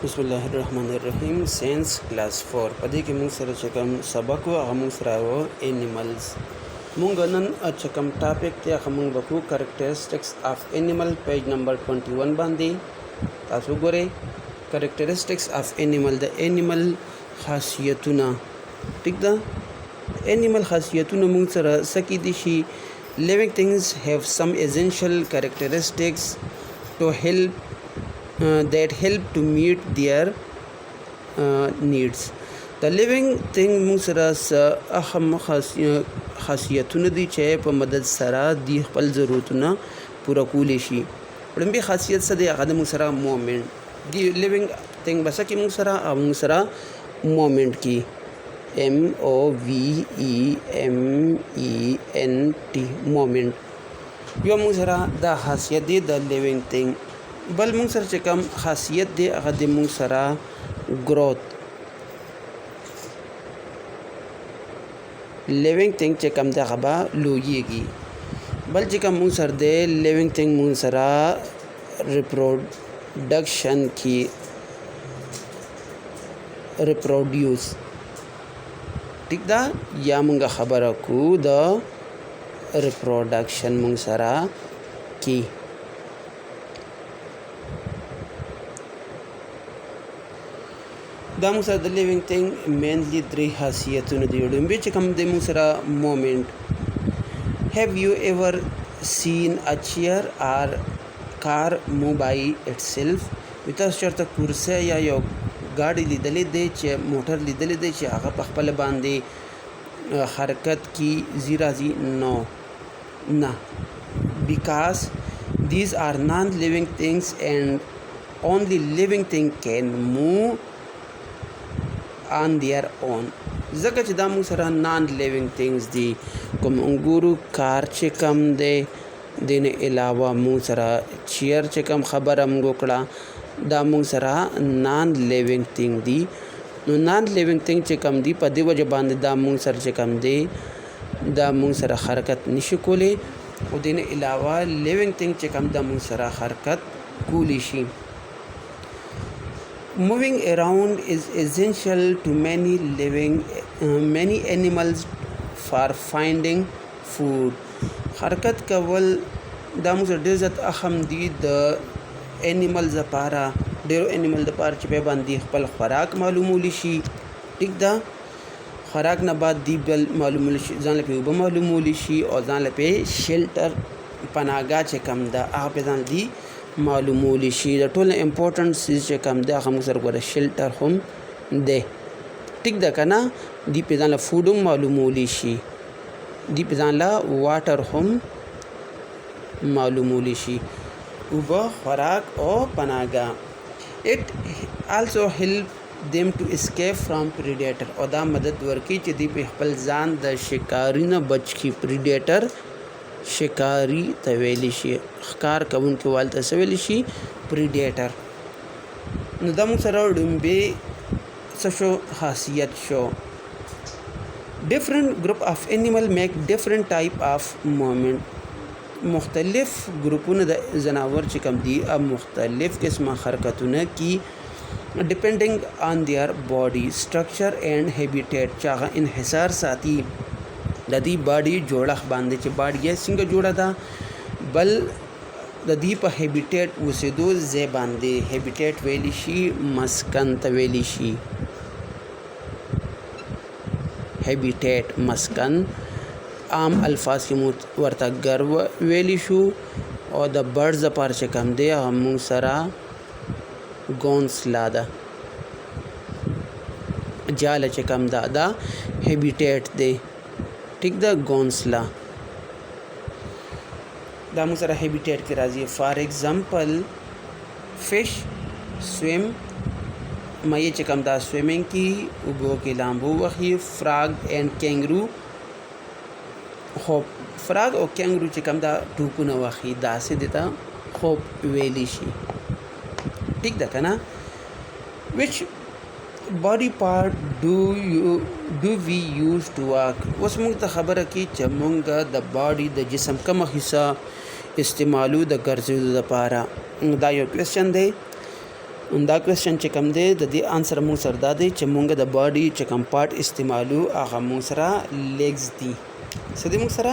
बिस्मिल्लाहिर्रहमानिर्रहीम science class 4 पदे के मूंग सर चकम सबक व मूंग सरावो एनिमल्स मूंग नन चकम टॉपिक ते मूंग बकू characteristics of animal page number 21 बांदी तासु गोरे characteristics of animal the animal खासियतुना ठीक दा एनिमल खासियतुना मूंग सर सकी दिशी living things have some essential characteristics to help that help to meet their needs. The living thing موږ سره اهم خاصیتونه دي چې په مدد سره د خپل ضرورتونه پوره کولی شي. لومبي خاصیت څه دی؟ هغه د موږ سره موومنت دی. living thing بس کې موږ سره موومنت کی MOVEMENT موومنت یو موږ سره دا خاصیت دی د living thing. بل موږ سره چې کوم خاصیت دی هغه د موږ سره growth living thing چې کوم دا غبا لویږي. بل چې کوم موږ سره دی living thing موږ سره reproduction کی reproduce ٹھیک دا یا موږ خبره کو د reproduction موږ سره کی دا موږ سره د living thing mainly درې خاصیتونه دي. لومبي چې کوم د موږ سره موومنت. have you ever seen a chair or car move by itself؟ تاسو چېرته کرسۍ یا یو गाड़ी لیدلې دی چې موټر لیدلې دی چې هغه په خپل باندې حرکت کی زیرازي نه because these are non living things and only living thing can move on their own. ځکه چې دا موږ سره non living things دي. کوم انګورو کار چې کم دی دین علاوه موږ سره چیر چې کم خبره موږ وکړه دا موږ سره نان لیوینګ تھنګ دي. نو نان لیوینګ تھنګ چې کم دي په دې وجه باندې دا موږ سره چې کم دي دا موږ سره حرکت نشي کولی او دین علاوه لیوینګ تھنګ چې کم دا موږ سره حرکت کولی شي. Moving around is essential to many animals for finding food. حرکت کول دا موږ سره ډېر زیات اهم دي د انیملز لپاره. ډېرو انیمل لپاره چې په باندې خپل خوراک معلومولی شي. ټیک ده خوراک نه بعد دی بل معلومولی شي ځان لپاره اوبه معلومولی شي او ځان لپاره شیلټر پناهګاه چې کم ده هغه په ځان دی معلومولی شي. د ټول امپورټنټ چیز چې کم ده هغه موږ سره ګوره شیلټر هم ده. ټیک ده که نه دی په ځان له فوډ هم معلومولی شي دی په ځان له واټر هم معلومولی شي اوبه خوراک او پناهګاه. it also help them to escape from predator او دا مدد ورکي چې دی په خپل ځان د شکاري نه بچ کی. predator شکاري ته ویلی شي ښکار کوونکي والته څه ویلی شي predator. نو دا موږ سره ډومبې څه شو خاصیت شو. different group of animal make different type of movement. مختلف ګروپونه د ځناور چې کوم دي مختلف قسمه حرکتونه کی ډیپینډینګ آن دیئر باډي سټرکچر اینڈ هیبیټیټ چې هغه انحصار ساتي د دې باډي جوړښت باندې چې باډي یې څنګه جوړه ده بل د دې په هیبیټیټ اوسېدو ځای باندې. هیبیټیټ ویلی شي مسکن ته ویلی شي هیبیټیټ مسکن. عام الفاظ کې ورته ګر ویلی شو او د برډز لپاره چې کم دی هغه موږ سره ګونسلا ده جاله چې کم ده دا هیبیټیټ دی. ټیک ده ګونسلا دا موږ سره هیبیټیټ کې راځي. فار ایگزامپل فش سویم مایع چې کم دا سویمنګ کی اوبو کې لامبو وهي. فراگ اینڈ کینګرو خوب فراگ او کینګرو چې کوم دا ټوپونه واخی داسې دیتا خوب ویلی شي. ټیک ده که نه. which body part do we use to walk؟ اوس موږ ته خبره کی چې موږ د باډي د جسم کومه حصه استعمالو د ګرځېدو لپاره. دا یو کوېسچن دی. دا کوېسچن چې کوم دی د دې آنسر مونږ سره دا دی چې مونږ د باډي چې کوم پارټ استعمالو هغه مونږ سره لیګز دي. څه دي مونږ سره؟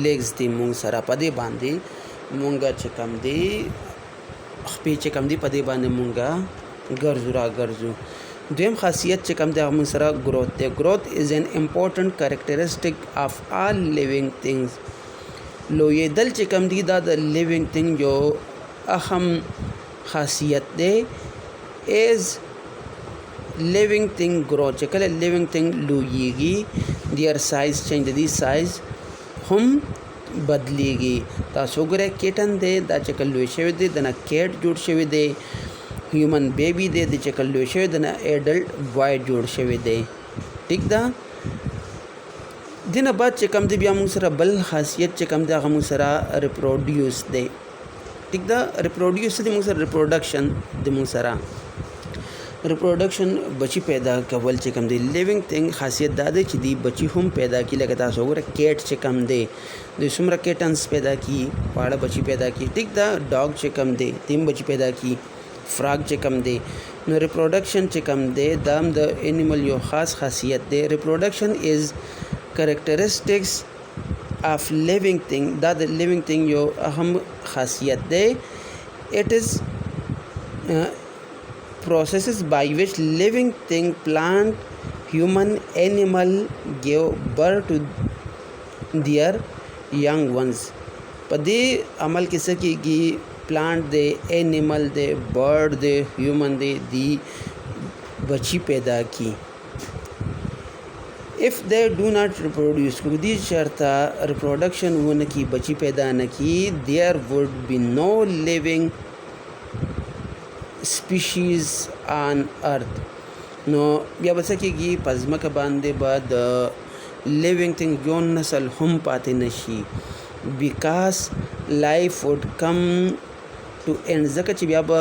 لیګز دي مونږ سره. په دې باندې مونږ چې کوم دی خپې چې کوم دی په دې باندې مونږ ګرځو را ګرځو. دویم خاصیت چې کوم دی هغه مونږ سره ګروث دی. ګروث از ان امپورټنٹ کریکټرسټک اف آل لیوینګ تھنګز. لویدل چې کوم دی دا د لیوینګ تھنګ یو اهم خاصیت دی. از لیوینګ تھنګ ګروث چې کله لیوینګ تھنګ لویږي دیر سایز چینج دی سایز هم بدلیږي. تاسو ګورئ کیټن دی دا چې کله لوی شوی دی د نه کیټ جوړ شوی دی. هیومن بیبي دی د چې کله لوی شوی د نه ایډلټ بوای جوړ شوی دی. ټیک ده. دینه بعد چې کوم دی بیا موږ سره بل خاصیت چې کوم دی هغه موږ سره ریپروډیوس دی. ټیک ده. ریپروډیوس دی موږ سره ریپروډکشن دی موږ سره ریپروډکشن بچی پیدا کول چې کوم دی. لیوینګ تھنګ خاصیت دا دی چې دی بچی هم پیدا کی. لکه تاسو وګورئ کیټ چې کوم دی د څومره کیټنس پیدا کی واړه بچی پیدا کی. ټیک ده. ډاګ چې کوم دی تیم بچی پیدا کی. فراګ چې کوم دی. نو ریپروډکشن چې کوم دی دا هم د انیمل یو خاص خاصیت دی. ریپروډکشن از characteristics of living thing. دا د living thing یو اهم خاصیت دی. it is processes by which living thing plant human animal give birth to their young ones. په دې عمل کې څه کېږي پلانټ دی انیمل دی برډ دی هیومن دی دی بچی پیدا کی. if they do not reproduce کو دې شرطه reproduction ونه کی بچی پیدا نه کی there would be no living species on earth. نو بیا به څه کېږي په ځمکه باندې به د living thing یو نسل هم پاتې نشي. because life would come to end. ځکه چې بیا به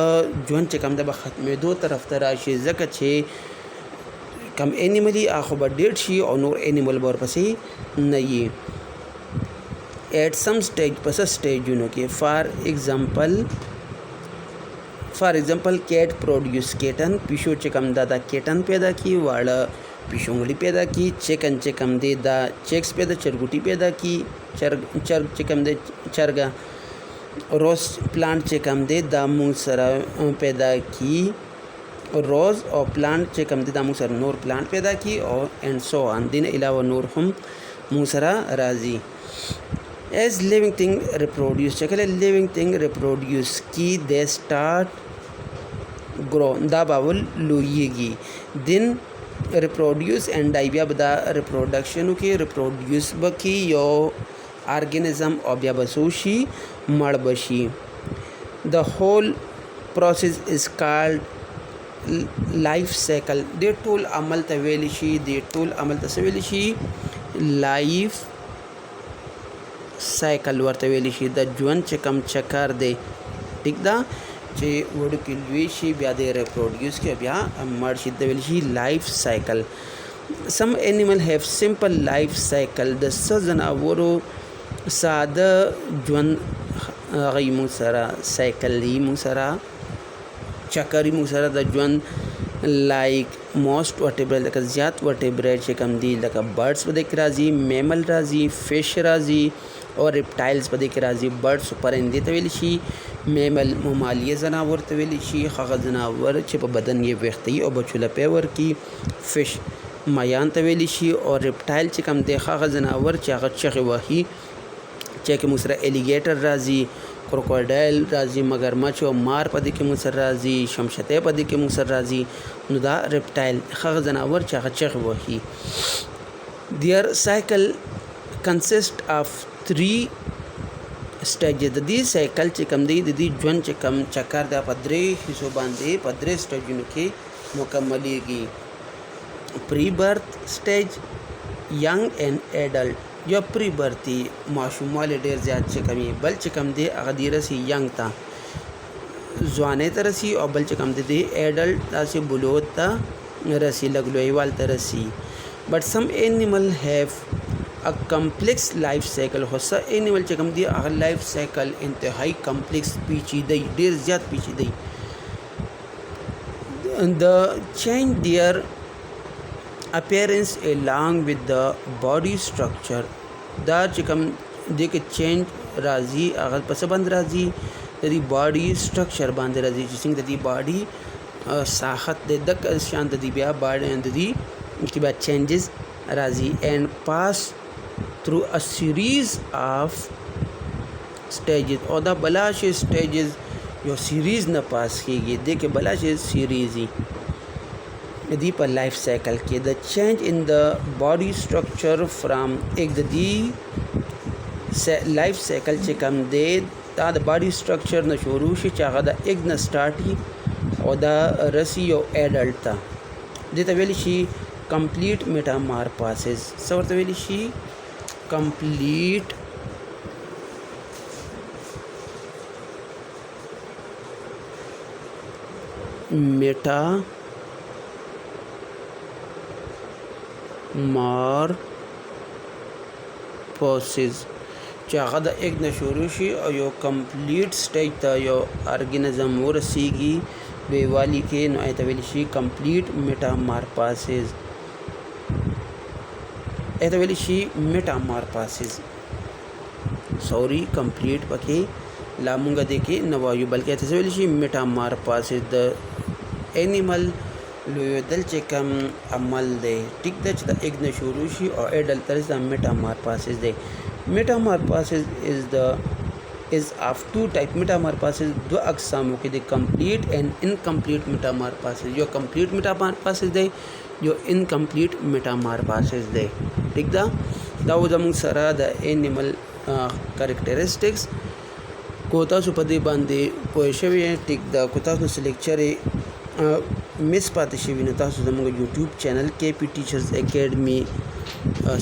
ژوند چې کوم دی به ختمېدو طرف ته راشي. ځکه چې کم انیملی اخو به ډیټ شي او نور انیمل به ورپسې نه وي. ایٹ سم سټیج پس سټیجونو کې فار ایگزامپل کیټ پروډیوس کیټن پیشو چې کوم دا کیټن پیدا کی واړه پیشونګړي پیدا کی. چکن چې کوم دی دا چیکس پیدا چرګوټي پیدا کی. چرګ چې کوم دی چرګه. روز پلانټ چې کوم دی دا موږ سره پیدا کی. روز او پلانټ چې کوم دی دا موږ سره نور پلانټ پیدا کی او اینڈ سو آن. دین علاوه نور هم موږ سره راځي. as living thing reproduce چې کله living thing reproduce کی they start grow دا باول لویږي. then reproduce and die بیا به دا reproduction کې reproduce بکی یو organism او بیا به څه شي مړ بشي. the whole process is called life cycle. دې ټول عمل ته ویل شي life cycle ورته ویل شي. د ژوند چې کم چکر دی ټیک ده چې وړوکی لوی شي بیا د ریپروډیوس کې بیا مړ شي ته ویل شي life cycle. some animal have simple life cycle. د څه ځناورو ساده ژوند هغه موږ سره سایکل دی موږ سره چکرې موږ سره د ژوند لایک موسٹ ورټیبریټ لکه زیات ورټیبریټ چې کوم دي لکه برډس په دې کې راځي میمل راځي فش راځي او ریپټایلز په دې کې راځي. برډس پرندې ته ویل شي. میمل ممالیه ځناور ته ویل شي هغه ځناور چې په بدن یې ویښتې او بچو لپې ورکي. فش مایان ته ویل شي او ریپټایل چې کوم دی هغه ځناور چې هغه چغې وهي چې موږ سره الیګیټر راځي کروکوډایل راځي مگرمچ او مار په دې کې موږ سره راځي شمشته په دې کې موږ سره راځي. نو دا ریپټایل هغه ځناور چې هغه چغې وهي. their cycle consist of 3 stages. د دې سایکل چې کوم دی د دې ژوند چې کوم چکر دی په 3 حصو باندې په 3 سټیجونو کې مکملېږي. پری برث سټیج ینګ اینڈ ایډلټ. یا پری برثي ماشوموالی ډېر زیات چې کوي بل چې کوم دی هغه دی رسي ینګ ته ځوانۍ ته رسي او بل چې کوم دی ایډلټ داسې بلوغ ته رسي لږ لویوال ته رسي. but some animal have a complex life cycle हो स एनिमल च कम दी अगर life cycle इंतहाई कम्प्लेक्स पेचीदगी ढेर ज़्यादा पेचीदगी the change their appearance along with the body structure दा चिकम देख चेंज राजी अगर पसबंद राजी तदी बॉडी स्ट्रक्चर बांध राजी जिसमें तदी बॉडी साखत दे दक शांत दी बिया बॉडी तदी के बाद चेंजेस राजी and pass through a series of stages और द बलाश स्टेजेस जो सीरीज न पास की गई देखे बलाश सीरीज ही दी पर लाइफ साइकिल के the change in the body structure from एक दी लाइफ साइकिल चे कम दे ता द बॉडी स्ट्रक्चर न शुरू से चाह द एक न स्टार्ट ही और द रसी और एडल्ट था दे तवेली शी कंप्लीट मेटामॉर्फोसिस सवर तवेली शी कंप्लीट मेटामॉर्फोसिस चाह द एक न शुरू शी और यो कंप्लीट स्टेज था यो ऑर्गेनिज्म वो रसीगी बेवाली के नो तवेली शी कंप्लीट मेटामॉर्फोसिस एतवेली शी मेटामॉर्फोसिस सॉरी कंप्लीट पके लामुंगा देखे नवायु बल्कि एतवेली शी मेटामॉर्फोसिस द एनिमल लोयदल चेकम अमल दे ठीक द एक न शुरू शी और एडल तरह मेटामॉर्फोसिस दे metamorphosis is of two type metamorphosis दो अकसाम के दे कंप्लीट एंड इनकम्प्लीट मेटामॉर्फोसिस जो कंप्लीट मेटामॉर्फोसिस दे जो इनकम्प्लीट मेटामॉर्फोसिस दे ठीक दा दाव जमुंग सरा द एनिमल कैरेक्टरिस्टिक्स कोता सुपदे बांधे पोशवी ठीक दा कोता सु लेक्चर मिस पातशीवी नता जमुंग YouTube channel KP teachers academy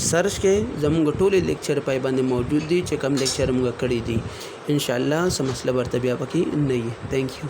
search के जमुंग टोले लेक्चर पाए बांधे मौजूद दी चे कम लेक्चर मुंगा कड़ी दी इंशाल्लाह समस्ला बर्तबिया पकी नहीं है थैंक यू।